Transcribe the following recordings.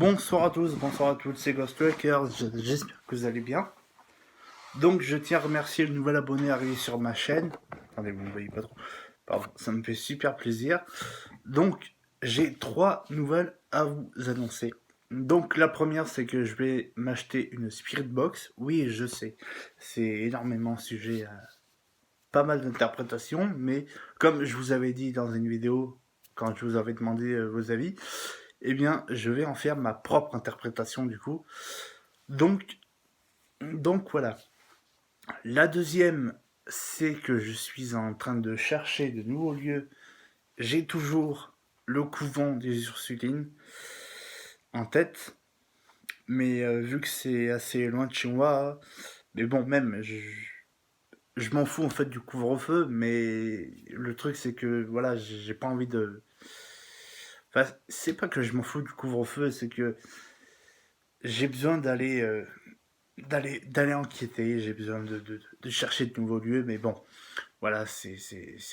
Bonsoir à tous, bonsoir à toutes, c'est Ghost Trackers, j'espère que vous allez bien. Donc je tiens à remercier le nouvel abonné arrivé sur ma chaîne. Attendez, vous ne voyez pas trop. Pardon, ça me fait super plaisir. Donc j'ai 3 nouvelles à vous annoncer. Donc la première, c'est que je vais m'acheter une Spirit Box. Oui, je sais, c'est énormément sujet à pas mal d'interprétations, mais comme je vous avais dit dans une vidéo, quand je vous avais demandé vos avis, eh bien, je vais en faire ma propre interprétation du coup. Donc, donc voilà. La deuxième, c'est que je suis en train de chercher de nouveaux lieux. J'ai toujours le couvent des Ursulines en tête, mais vu que c'est assez loin de chez moi, mais bon, même, je m'en fous en fait du couvre-feu, mais le truc c'est que voilà, j'ai pas envie de. Enfin, c'est pas que je m'en fous du couvre-feu, c'est que j'ai besoin d'aller enquêter, j'ai besoin de chercher de nouveaux lieux, mais bon, voilà, c'est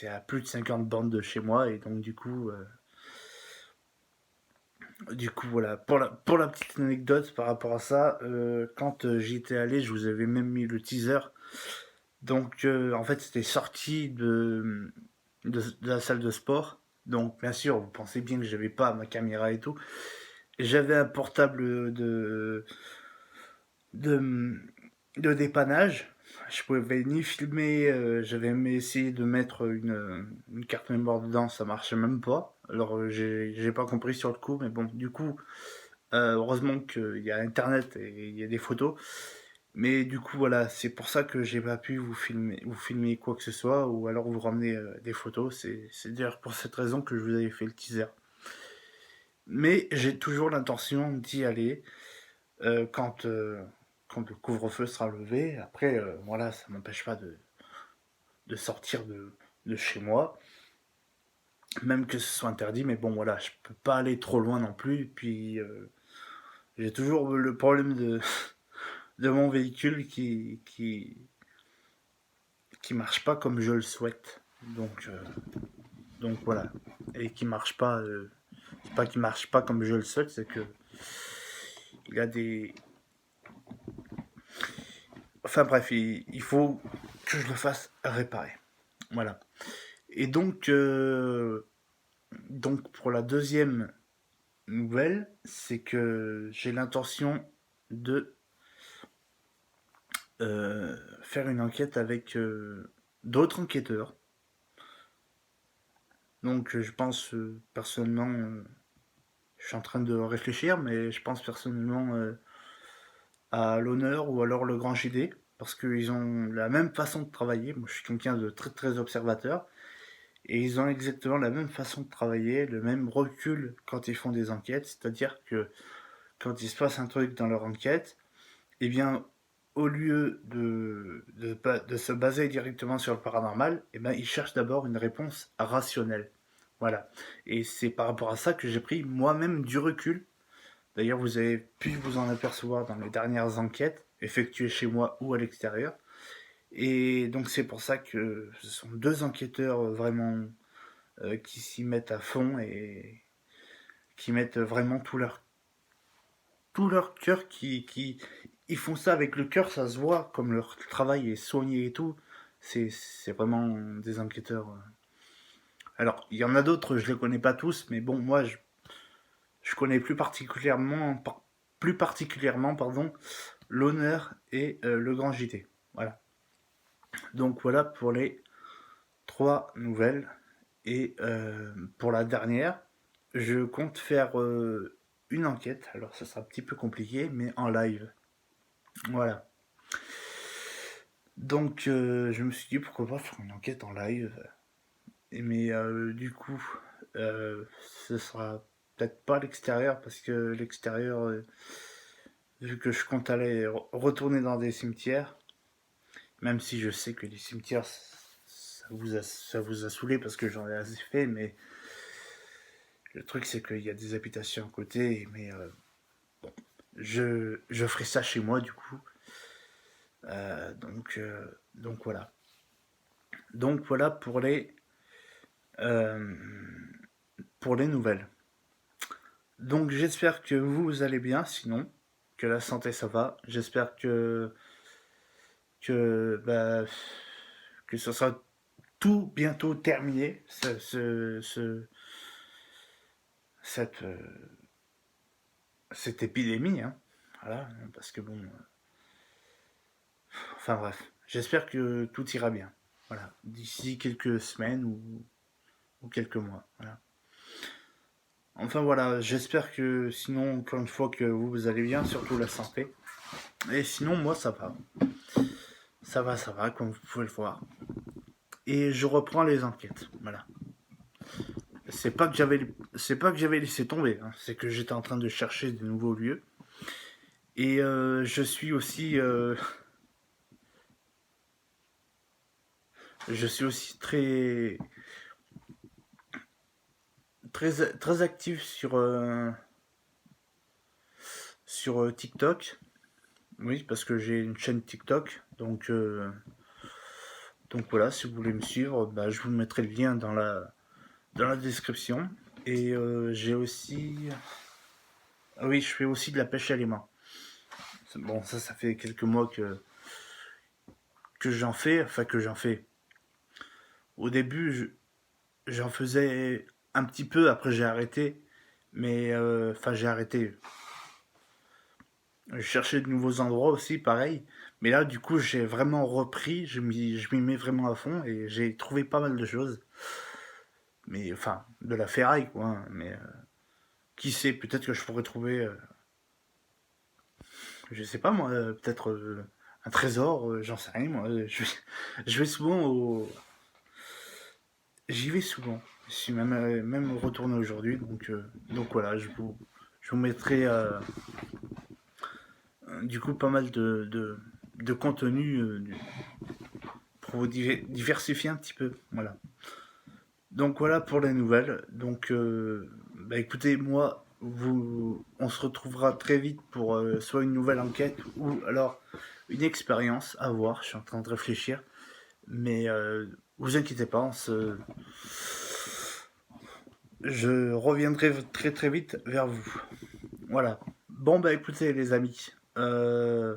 à plus de 50 bandes de chez moi, et donc du coup voilà, pour la petite anecdote par rapport à ça, quand j'y étais allé, je vous avais même mis le teaser, donc en fait c'était sorti de la salle de sport, donc bien sûr, vous pensez bien que j'avais pas ma caméra et tout, j'avais un portable de, de dépannage. Je pouvais ni filmer, j'avais même essayé de mettre une carte mémoire dedans, ça marchait même pas. Alors j'ai pas compris sur le coup, mais bon, du coup, heureusement qu'il y a internet et il y a des photos. Mais du coup, voilà, c'est pour ça que j'ai pas pu vous filmer quoi que ce soit, ou alors vous ramener des photos. C'est d'ailleurs pour cette raison que je vous avais fait le teaser. Mais j'ai toujours l'intention d'y aller euh, quand, euh, quand le couvre-feu sera levé. Après, voilà, ça m'empêche pas de sortir de chez moi, même que ce soit interdit. Mais bon, voilà, je peux pas aller trop loin non plus. Puis, j'ai toujours le problème de mon véhicule qui marche pas comme je le souhaite. Donc voilà. Et qui marche pas. C'est pas qu'il marche pas comme je le souhaite, c'est que il a des. Enfin bref, il faut que je le fasse réparer. Voilà. Et donc pour la deuxième nouvelle, c'est que j'ai l'intention de faire une enquête avec d'autres enquêteurs. Donc je pense personnellement, je suis en train de réfléchir, mais je pense personnellement à l'honneur ou alors le grand JD, parce qu'ils ont la même façon de travailler. Moi je suis quelqu'un de très très observateur, et ils ont exactement la même façon de travailler, le même recul quand ils font des enquêtes, c'est-à-dire que quand il se passe un truc dans leur enquête, eh bien, au lieu de se baser directement sur le paranormal, eh bien, ils cherchent d'abord une réponse rationnelle. Voilà. Et c'est par rapport à ça que j'ai pris moi-même du recul. D'ailleurs, vous avez pu vous en apercevoir dans les dernières enquêtes effectuées chez moi ou à l'extérieur. Et donc c'est pour ça que ce sont deux enquêteurs vraiment qui s'y mettent à fond et qui mettent vraiment tout leur cœur ils font ça avec le cœur, ça se voit comme leur travail est soigné et tout. C'est vraiment des enquêteurs. Alors, il y en a d'autres, je les connais pas tous, mais bon, moi je connais plus particulièrement pardon, l'honneur et le grand JT. Voilà. Donc voilà pour les 3 nouvelles. Et pour la dernière, je compte faire une enquête. Alors ça sera un petit peu compliqué, mais en live. Voilà. Donc je me suis dit pourquoi pas faire une enquête en live. Mais du coup, euh, ce sera peut-être pas à l'extérieur parce que l'extérieur, vu que je compte aller retourner dans des cimetières, même si je sais que les cimetières ça vous a saoulé parce que j'en ai assez fait, mais le truc c'est qu'il y a des habitations à côté, mais je ferai ça chez moi du coup. Donc voilà. Donc voilà euh, pour les nouvelles. Donc j'espère que vous allez bien, sinon, que la santé ça va. J'espère que que ce sera tout bientôt terminé, cette, cette épidémie, hein. Voilà, parce que bon, enfin bref, j'espère que tout ira bien. Voilà, d'ici quelques semaines ou quelques mois. Voilà. Enfin voilà, j'espère que sinon, encore une fois, que vous allez bien, surtout la santé. Et sinon, moi, ça va. Ça va, comme vous pouvez le voir. Et je reprends les enquêtes. Voilà. C'est pas que j'avais laissé tomber, hein, c'est que j'étais en train de chercher de nouveaux lieux. Et je suis aussi très actif sur TikTok. Oui, parce que j'ai une chaîne TikTok. Donc voilà, si vous voulez me suivre, bah, je vous mettrai le lien dans la description. Et j'ai aussi. Ah oui, je fais aussi de la pêche à l'aimant. Bon, ça fait quelques mois que j'en fais. Enfin, que j'en fais. Au début, j'en faisais un petit peu, après j'ai arrêté. Mais, enfin, j'ai arrêté. Je cherchais de nouveaux endroits aussi, pareil. Mais là, du coup, j'ai vraiment repris. Je m'y mets vraiment à fond et j'ai trouvé pas mal de choses. Mais, enfin, de la ferraille, quoi, hein. Mais qui sait, peut-être que je pourrais trouver, je sais pas moi, peut-être un trésor, j'en sais rien, moi. Je vais souvent au. J'y vais souvent. Je suis même retourné aujourd'hui, donc voilà, je vous mettrai du coup pas mal de contenu pour vous diversifier un petit peu. Voilà. Donc voilà pour les nouvelles. Donc bah écoutez, moi, on se retrouvera très vite pour soit une nouvelle enquête ou alors une expérience à voir. Je suis en train de réfléchir. Mais vous inquiétez pas, je reviendrai très très vite vers vous. Voilà. Bon bah écoutez les amis, eh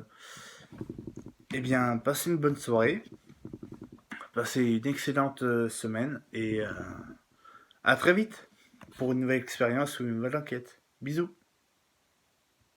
bien passez une bonne soirée, passez une excellente semaine et à très vite pour une nouvelle expérience ou une nouvelle enquête. Bisous.